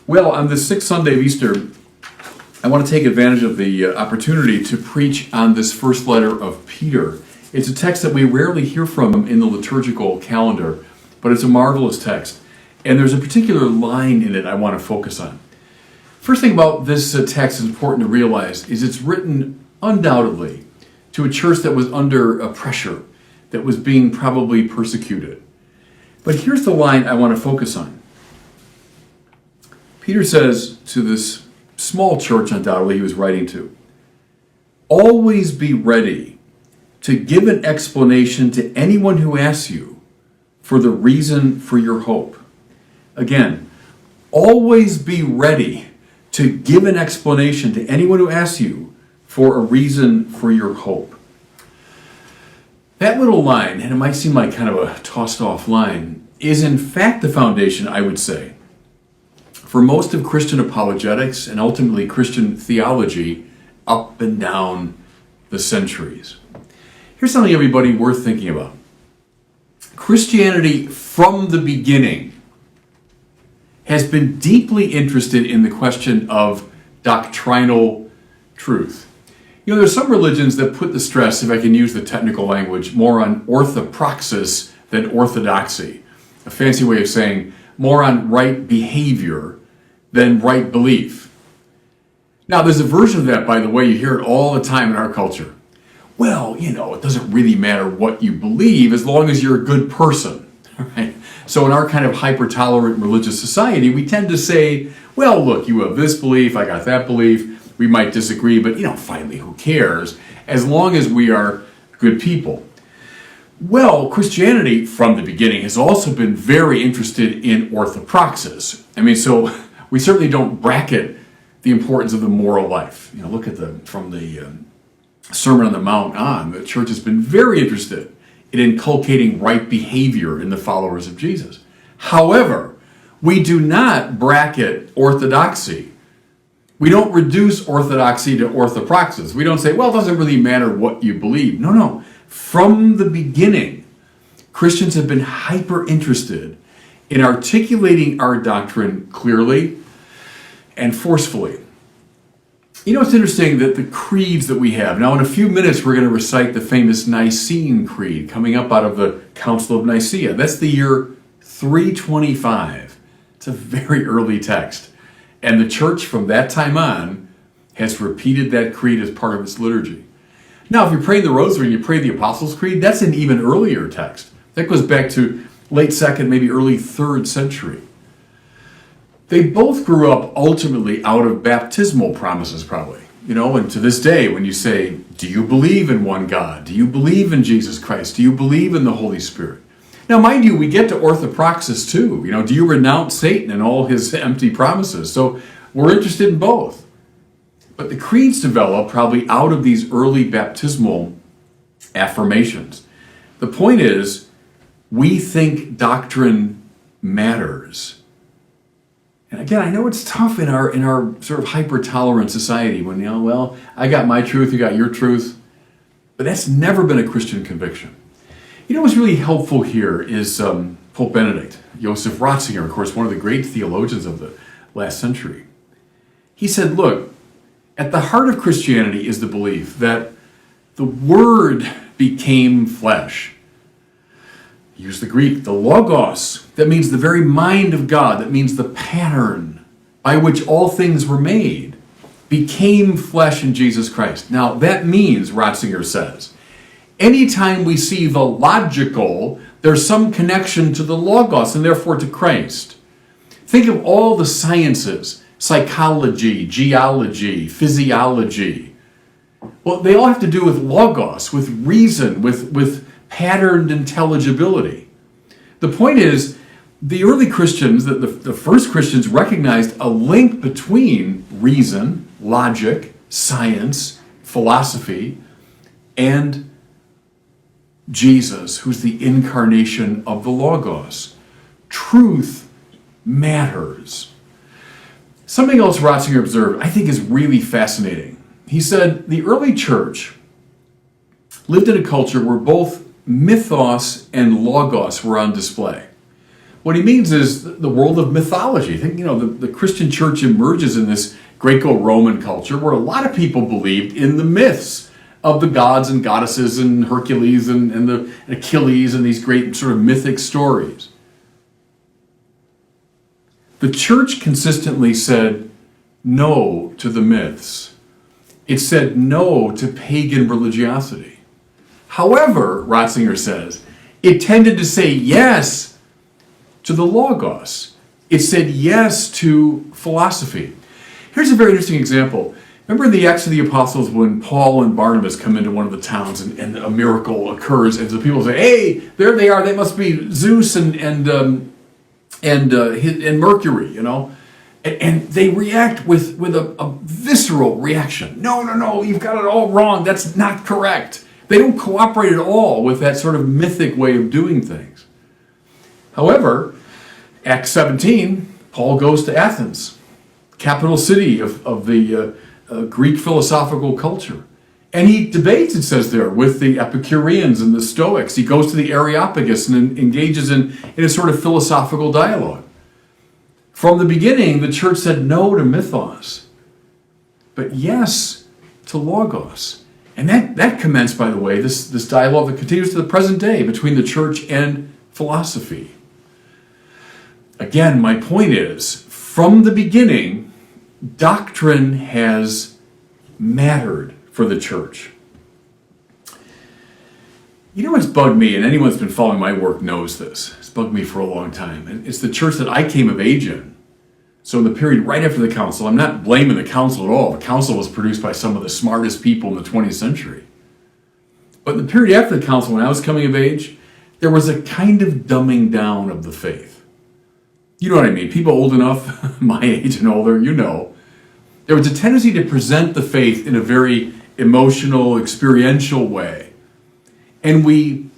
Well, on the sixth Sunday of Easter, I want to take advantage of the opportunity to preach on this first letter of Peter. It's a text that we rarely hear from in the liturgical calendar, but it's a marvelous text. And there's a particular line in it I want to focus on. First thing about this text is important to realize is it's written undoubtedly to a church that was under a pressure, that was being probably persecuted. But here's the line I want to focus on. Peter says to this small church, undoubtedly, he was writing to, always be ready to give an explanation to anyone who asks you for the reason for your hope. Again, always be ready to give an explanation to anyone who asks you for a reason for your hope. That little line, and it might seem like kind of a tossed off line, is in fact the foundation, I would say, for most of Christian apologetics and ultimately Christian theology up and down the centuries. Here's something, everybody, worth thinking about. Christianity from the beginning has been deeply interested in the question of doctrinal truth. You know, there's some religions that put the stress, if I can use the technical language, more on orthopraxis than orthodoxy. A fancy way of saying more on right behavior than right belief. Now, there's a version of that, by the way, you hear it all the time in our culture. Well, you know, it doesn't really matter what you believe as long as you're a good person. Right? So in our kind of hyper-tolerant religious society, we tend to say, well, look, you have this belief, I got that belief, we might disagree, but, you know, finally, who cares? As long as we are good people. Well, Christianity, from the beginning, has also been very interested in orthopraxis. I mean, so we certainly don't bracket the importance of the moral life. You know, look at from the Sermon on the Mount on, the church has been very interested in inculcating right behavior in the followers of Jesus. However, we do not bracket orthodoxy. We don't reduce orthodoxy to orthopraxis. We don't say, well, it doesn't really matter what you believe. No. From the beginning, Christians have been hyper interested in articulating our doctrine clearly and forcefully. You know, it's interesting that the creeds that we have, now in a few minutes we're going to recite the famous Nicene Creed coming up out of the Council of Nicaea. That's the year 325. It's a very early text. And the church from that time on has repeated that creed as part of its liturgy. Now, if you're praying the Rosary and you pray the Apostles' Creed, that's an even earlier text. That goes back to late 2nd, maybe early 3rd century. They both grew up ultimately out of baptismal promises, probably. You know, and to this day, when you say, do you believe in one God? Do you believe in Jesus Christ? Do you believe in the Holy Spirit? Now, mind you, we get to orthopraxis too. You know, do you renounce Satan and all his empty promises? So we're interested in both. But the creeds develop probably out of these early baptismal affirmations. The point is, we think doctrine matters. And again, I know it's tough in our sort of hyper-tolerant society when, you know, well, I got my truth, you got your truth. But that's never been a Christian conviction. You know what's really helpful here is Pope Benedict, Joseph Ratzinger, of course, one of the great theologians of the last century. He said, look, at the heart of Christianity is the belief that the Word became flesh. Use the Greek, the logos, that means the very mind of God, that means the pattern by which all things were made, became flesh in Jesus Christ. Now, that means, Ratzinger says, anytime we see the logical, there's some connection to the logos and therefore to Christ. Think of all the sciences, psychology, geology, physiology. Well, they all have to do with logos, with reason, with patterned intelligibility. The point is, the early Christians, the first Christians, recognized a link between reason, logic, science, philosophy, and Jesus, who's the incarnation of the Logos. Truth matters. Something else Ratzinger observed I think is really fascinating. He said the early church lived in a culture where both mythos and logos were on display. What he means is the world of mythology. I think, the Christian church emerges in this Greco-Roman culture where a lot of people believed in the myths of the gods and goddesses and Hercules and the Achilles and these great sort of mythic stories. The church consistently said no to the myths. It said no to pagan religiosity. However, Ratzinger says, it tended to say yes to the Logos. It said yes to philosophy. Here's a very interesting example. Remember in the Acts of the Apostles when Paul and Barnabas come into one of the towns and a miracle occurs, and the people say, "Hey, there they are! They must be Zeus and Mercury," and they react with a visceral reaction. No, you've got it all wrong. That's not correct. They don't cooperate at all with that sort of mythic way of doing things. However, Acts 17, Paul goes to Athens, capital city of the Greek philosophical culture. And he debates, it says there, with the Epicureans and the Stoics. He goes to the Areopagus and engages in a sort of philosophical dialogue. From the beginning, the church said no to mythos, but yes to logos. And that commenced, by the way, this dialogue that continues to the present day between the church and philosophy. Again, my point is, from the beginning, doctrine has mattered for the church. You know what's bugged me, and anyone that's been following my work knows this. It's bugged me for a long time. And it's the church that I came of age in. So in the period right after the council, I'm not blaming the council at all. The council was produced by some of the smartest people in the 20th century. But in the period after the council, when I was coming of age, there was a kind of dumbing down of the faith. You know what I mean? People old enough, my age and older, there was a tendency to present the faith in a very emotional, experiential way. And we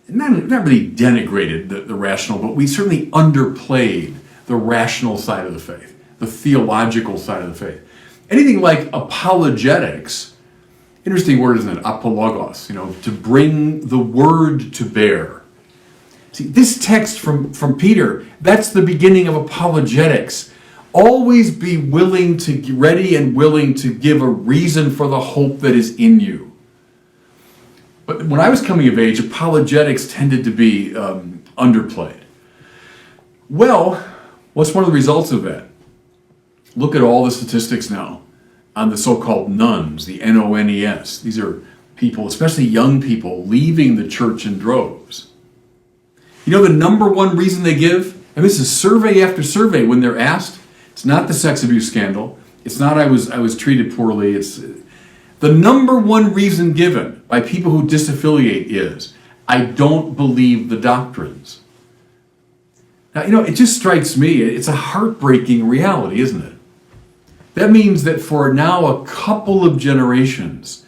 not really denigrated the rational, but we certainly underplayed the rational side of the faith, the theological side of the faith. Anything like apologetics, interesting word, isn't it? Apologos, to bring the word to bear. See, this text from Peter, that's the beginning of apologetics. Always be ready and willing to give a reason for the hope that is in you. But when I was coming of age, apologetics tended to be underplayed. Well, what's one of the results of that? Look at all the statistics now on the so-called nones, the N-O-N-E-S. These are people, especially young people, leaving the church in droves. The number one reason they give, and this is survey after survey when they're asked, it's not the sex abuse scandal. It's not I was treated poorly. It's the number one reason given by people who disaffiliate is, I don't believe the doctrines. Now, it just strikes me, it's a heartbreaking reality, isn't it? That means that for now a couple of generations,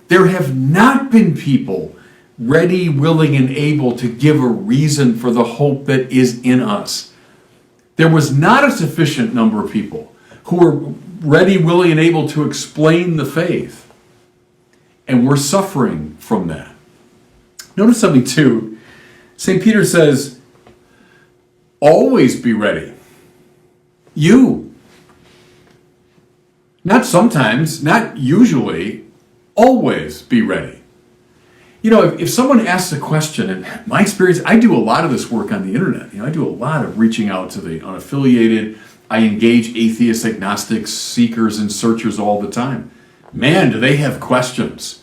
there have not been people ready, willing, and able to give a reason for the hope that is in us. There was not a sufficient number of people who were ready, willing, and able to explain the faith. And we're suffering from that. Notice something too. St. Peter says, always be ready. You. Not sometimes, not usually, always be ready. If someone asks a question, and my experience, I do a lot of this work on the internet. I do a lot of reaching out to the unaffiliated. I engage atheists, agnostics, seekers, and searchers all the time. Man, do they have questions.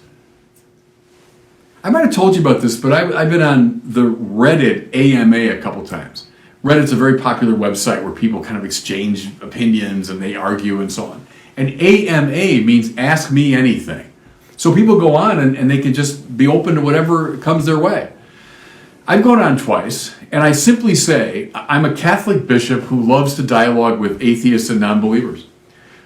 I might have told you about this, but I've been on the Reddit AMA a couple times. Reddit's a very popular website where people kind of exchange opinions and they argue and so on. And AMA means Ask Me Anything. So people go on and they can just be open to whatever comes their way. I've gone on twice, and I simply say, I'm a Catholic bishop who loves to dialogue with atheists and non-believers.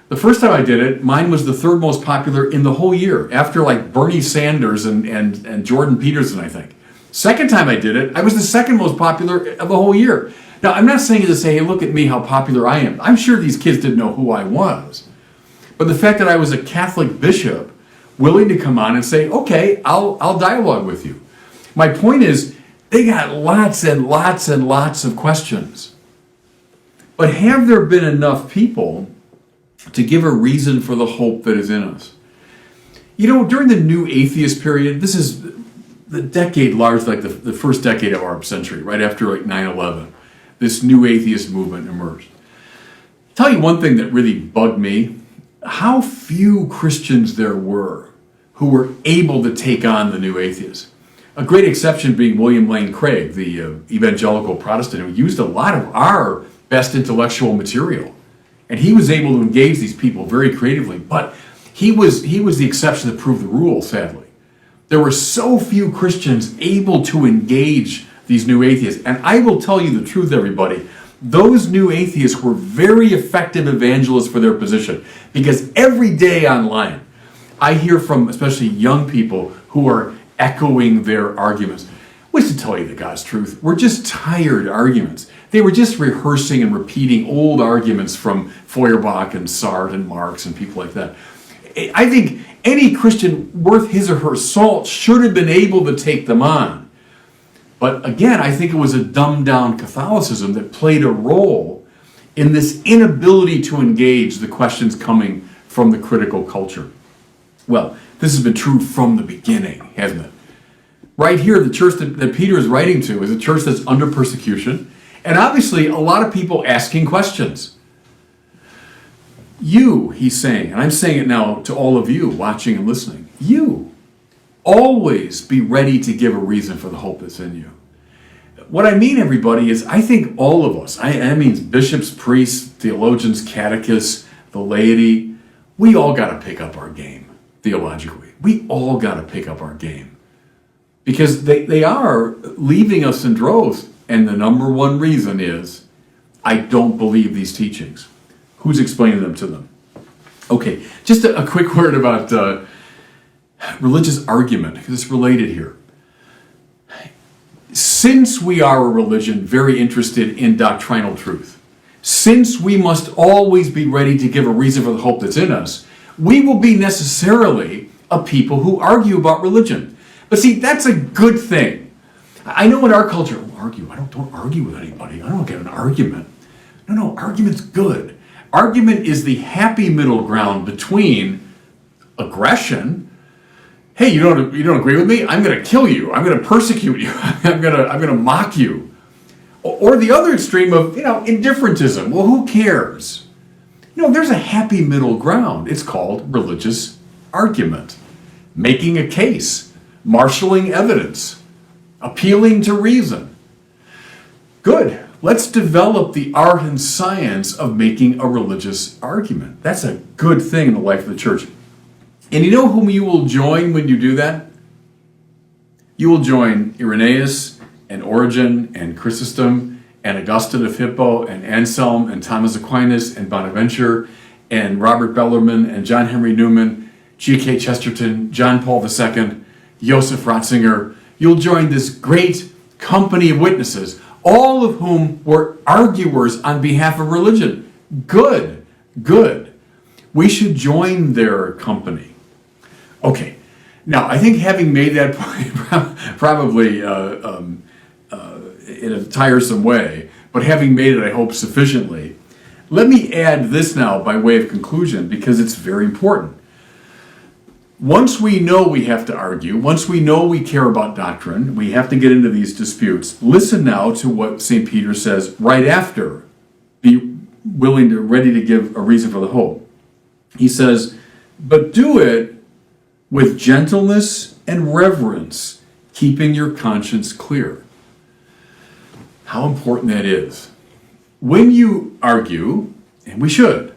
The first time I did it, mine was the third most popular in the whole year, after like Bernie Sanders and Jordan Peterson, I think. Second time I did it, I was the second most popular of the whole year. Now, I'm not saying it to say, hey, look at me, how popular I am. I'm sure these kids didn't know who I was. But the fact that I was a Catholic bishop willing to come on and say, okay, I'll dialogue with you. My point is, They got lots and lots and lots of questions. But have there been enough people to give a reason for the hope that is in us? You know, during the New Atheist period, this is the decade largely like the first decade of our century, right after like 9/11, this New Atheist movement emerged. I'll tell you one thing that really bugged me, how few Christians there were who were able to take on the New Atheists. A great exception being William Lane Craig, the evangelical Protestant, who used a lot of our best intellectual material. And he was able to engage these people very creatively, but he was the exception that proved the rule, sadly. There were so few Christians able to engage these New Atheists. And I will tell you the truth, everybody. Those New Atheists were very effective evangelists for their position. Because every day online, I hear from especially young people who are echoing their arguments. Which, to tell you the God's truth, were just tired arguments. They were just rehearsing and repeating old arguments from Feuerbach and Sartre and Marx and people like that. I think any Christian worth his or her salt should have been able to take them on. But again, I think it was a dumbed down Catholicism that played a role in this inability to engage the questions coming from the critical culture. Well, this has been true from the beginning, hasn't it? Right here, the church that Peter is writing to is a church that's under persecution, and obviously a lot of people asking questions. You, he's saying, and I'm saying it now to all of you watching and listening, you always be ready to give a reason for the hope that's in you. What I mean, everybody, is I think all of us, I mean bishops, priests, theologians, catechists, the laity, we all got to pick up our game theologically. We all got to pick up our game. Because they are leaving us in droves, and the number one reason is, I don't believe these teachings. Who's explaining them to them? Okay, just a quick word about religious argument, because it's related here. Since we are a religion very interested in doctrinal truth, since we must always be ready to give a reason for the hope that's in us, we will be necessarily a people who argue about religion. But see, that's a good thing. I know in our culture, don't argue with anybody. I don't get an argument. No, argument's good. Argument is the happy middle ground between aggression. Hey, you don't agree with me? I'm going to kill you. I'm going to persecute you. I'm going to mock you. Or the other extreme of, indifferentism. Well, who cares? There's a happy middle ground. It's called religious argument. Making a case, marshaling evidence, appealing to reason. Good. Let's develop the art and science of making a religious argument. That's a good thing in the life of the church. And you know whom you will join when you do that? You will join Irenaeus and Origen and Chrysostom and Augustine of Hippo and Anselm and Thomas Aquinas and Bonaventure and Robert Bellarmine and John Henry Newman, G.K. Chesterton, John Paul II, Joseph Ratzinger. You'll join this great company of witnesses, all of whom were arguers on behalf of religion. Good. We should join their company. Okay, now I think having made that point, probably in a tiresome way, but having made it, I hope, sufficiently, let me add this now by way of conclusion, because it's very important. Once we know we have to argue, once we know we care about doctrine, we have to get into these disputes. Listen now to what St. Peter says right after, be ready to give a reason for the hope. He says, but do it with gentleness and reverence, keeping your conscience clear. How important that is. When you argue, and we should,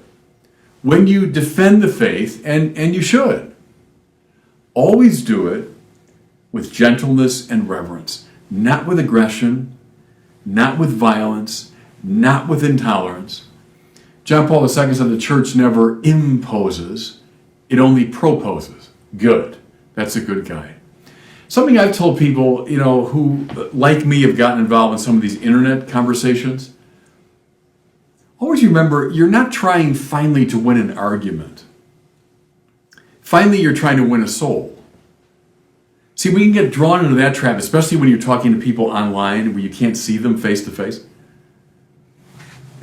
when you defend the faith, and you should, always do it with gentleness and reverence, not with aggression, not with violence, not with intolerance. John Paul II said the church never imposes, it only proposes. Good. That's a good guide. Something I've told people, who, like me, have gotten involved in some of these internet conversations. Always remember, you're not trying finally to win an argument. Finally, you're trying to win a soul. See, we can get drawn into that trap, especially when you're talking to people online where you can't see them face to face.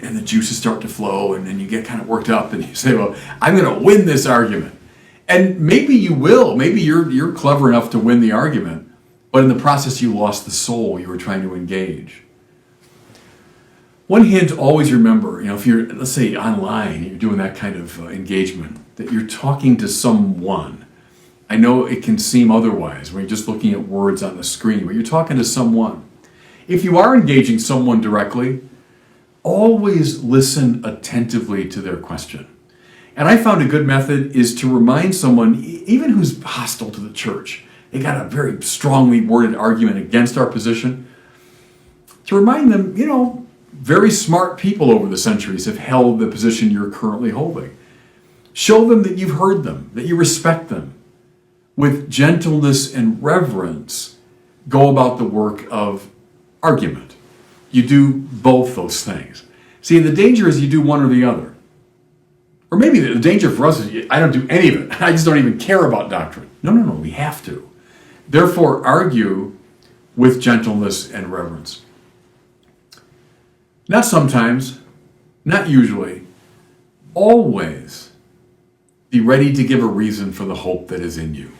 And the juices start to flow, and then you get kind of worked up, and you say, well, I'm going to win this argument. And maybe you will. Maybe you're clever enough to win the argument, but in the process you lost the soul you were trying to engage. One hint, always remember, if you're, let's say, online, you're doing that kind of engagement, that you're talking to someone. I know it can seem otherwise when you're just looking at words on the screen, but you're talking to someone. If you are engaging someone directly, always listen attentively to their question. And I found a good method is to remind someone, even who's hostile to the church, they got a very strongly worded argument against our position, to remind them, very smart people over the centuries have held the position you're currently holding. Show them that you've heard them, that you respect them. With gentleness and reverence, go about the work of argument. You do both those things. See, the danger is you do one or the other. Or maybe the danger for us is I don't do any of it. I just don't even care about doctrine. No, we have to. Therefore, argue with gentleness and reverence. Not sometimes, not usually, always be ready to give a reason for the hope that is in you.